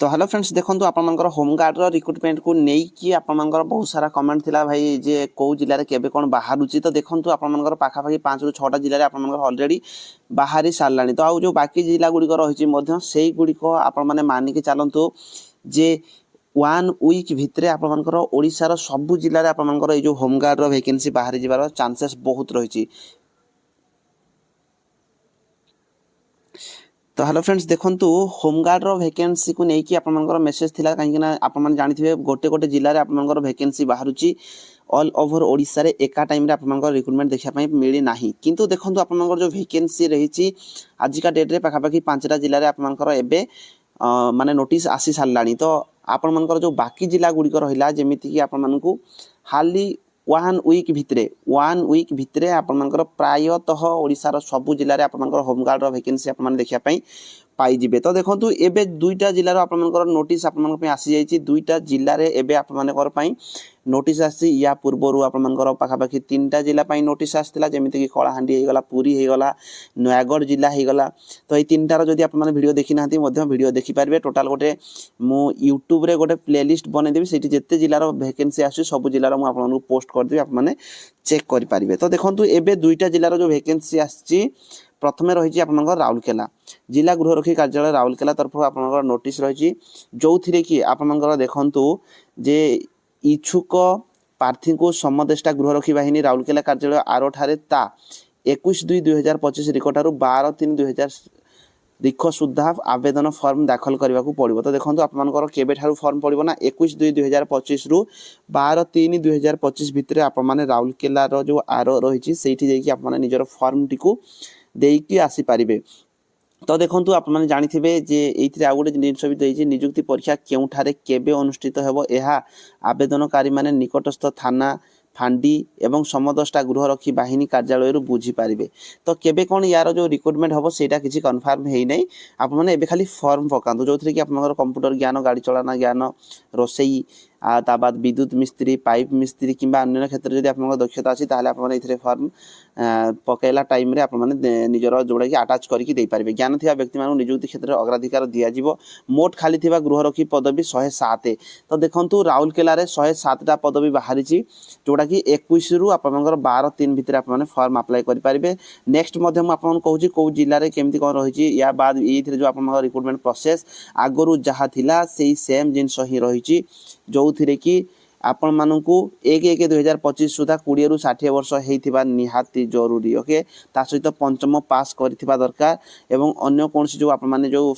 तो hello friends देखो आपर home guard recruitment को लेकिन आपर बहुत सारा कमेंट थिला भाई जे कौ जिले में केबे कौन बाहर तो देखो आपर पाखापाखि 5 ରୁ 6टा जिले में आपर ऑलरेडी बाहरी सारा तो आउ जो बाकी जिला गुड़िक रही से गुड़िक आपने मानिक चलतु जे 1 वीक भितर आपर ओडिशार सबु जिले में आपर जो होमगार्ड वैकेंसी बाहरी जबार चांसेस बहुत रही। तो हेलो फ्रेंड्स देखो होमगार्ड वैकेंसी को लेकिन आपर मेसेज थिला कहीं आप जानते गोटे गोटे जिले में आपर वैकेंसी बाहर ऑल ओवर ओडिशा रे एका टाइम रे आपर रिक्रुटमेंट देखा मिली ना किंतु देखो आपर जो वैकेंसी रही आजिका डेट रे पाखापाखि 5टा जिले में आपर एबे माने नोटिस आसी सारा तो आपर जो बाकी जिला गुड़िक रहा जमीक आपको हाली 1 वीक भितर आपर प्रायतः ओडिशार सबु जिले में आपर होमगार्ड वैकेंसी आप देखा पाइबे। तो देखो एबे 2टा जिलार आपर नोटिस आप आसी जाइए 2टा जिले एबे आपर नोटिस आसी या पूर्वर आपर पाखापाखि 3टा जिला नोटिस आसाला जमीक कलाहांडी होगला पुरी होगला नयागढ़ जिला होगला। तो ये 3टार जदि आप वीडियो देखी ना वीडियो देखिपारे टोटाल गोटे मु यूट्यूब रे गोटे प्लेलिस्ट बनईदेवी से जिते जिलार वैकेंसी आस सब जिलार मुझे पोस्ट करदेवी आपने चेक करेंगे। तो देखो एबे 2टा जिलार जो वैकेंसी आसी प्रथम रही आपर राउरकेला जिला गृहरक्षी कार्यालय राउरकेला तरफ आपर नोटिस रही जो थी कि आपर देखु जे इच्छुक प्रार्थी को समदेष्टा गृहरक्षी बाहिनी राउरकेला कार्यालय आरोठारे ता 21/2/2025 रिकठार 12/3/2000 रिख सुधा आवेदन फर्म दाखल करने को पड़ो। तो देखो आपर केबे ठारू फर्म पड़ो ना 21/2/2025 रु 12/3/2025 भितर आपने राउरकेलार जो आरो रही से आप निजर फर्म टी देकी आसीपारे। तो देखो आपने जानी जे ये आउ गोटे जिन भी निजुक्ति परीक्षा केउठारे केबे अनुष्ठित हेबो एहा आवेदनकारी माने निकटस्थ थाना फांडी एवं समदष्टा गृहरक्षी बाहिनी कार्यालय बुझी पारे। तो केबे कौन यार जो रिक्रुटमेंट हम सेटा किसी कन्फर्म है नहीं आपने एबे खाली फॉर्म पकातु जो थी कि आप कंप्यूटर ज्ञान गाड़ी चलाना ज्ञान रोसई ता बाद विद्युत मिस्त्री पाइप मिस्त्री कि अन्य क्षेत्र में आप दक्षता अच्छी आपने फर्म पकेला टाइम रे आपने निजर जोड़ा कि आटाच करके पारे। ज्ञान थी व्यक्ति मान निजुक्ति क्षेत्र में अग्राधिकार दिज्व मोट खाली थी गृहरक्षी पदवी 107। तो देखो राउरकेला 107टा पदवी बाहरी जोड़ा कि 21 रु आपर 12/3 भितर आपने फर्म अप्लाई करेंगे। नेक्स्ट आपको कहूँ कौ जिले केमती कौन रही या बाद ये जो आप रिक्रुटमेंट प्रोसेस आगु जहाँ थिला से सेम जिनस ही रही जो थी कि आपण मानू 1/1/2025 सुधा 20 ରୁ 60 वर्ष होता निहाती जरूरी ओके ता सहित पंचम पास करथिबा दरकार एवं अन्य कौन जो आप माने जो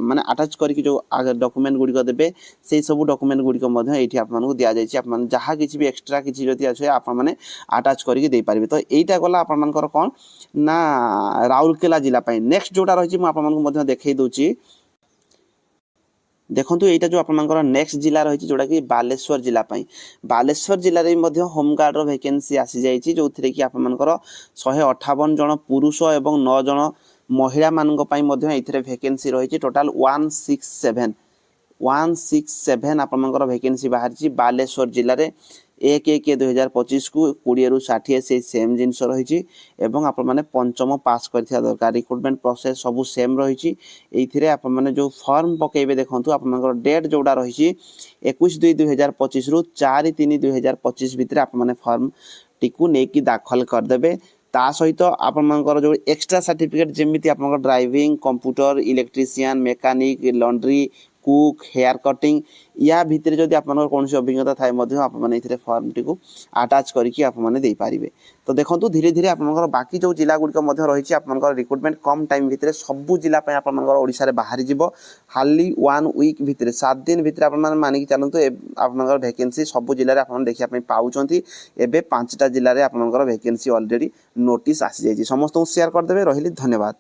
माने अटैच करके जो डॉक्यूमेंट गुड़िक देबे से सब डॉक्यूमेंट गुड़िक ये आपको दि जाइए आप जहाँ किसी भी एक्सट्रा किसी जदि अच्छे आपने अटैच करके दे पारे। तो यहीटा गला आपर कौन ना राउरकेला जिला नेक्स्ट जोटा रही मुझे देखई दूची देखो यहाँ जो आपर नेक्स्ट जिला रही जोटा कि बालेश्वर जिला बालेश्वर जिले में होमगार्ड वैकेंसी आसी जाइए जो थी कि आपर 158 जन पुरुष और 9 जन महिला मानी वैकेंसी रही टोटाल 167 आपर वैकेंसी बाहरी बालेश्वर जिले में 1/1/2025 को 20 ରୁ 60 से सेम जिनस रही आपने पंचम पास कर दरकार। रिक्रुटमेंट प्रोसेस सब सेम रही ये आपने जो फॉर्म पकेबे देखो आप डेट जोड़ा रही 21/2/2025 रु 4/3/2025 भितर आपने फॉर्म टी नहीं दाखल करदे। ता सहित आपर जो एक्स्ट्रा सर्टिफिकेट जमीती आप driving computer electrician mechanic laundry cook hair cutting या भितर जदि आप कौन अभिज्ञता थाए आपने फर्म टी आटाच करके पारे। तो देखो धीरे धीरे आप बाकी जो जिला गुड़िक रही आप रिक्रुटमेंट कम टाइम भितर सबू जिला ओडिशा बाहरी जीव हाली 1 वीक भितर 7 दिन भितर आप मानिक चलतु आप वैकेंसी सबू जिले में आप देखा पाँच एवं 5टा जिले में आप वैकेंसी ऑलरेडी नोटिस आसी जाइए। समस्त शेयर करदे रही धन्यवाद।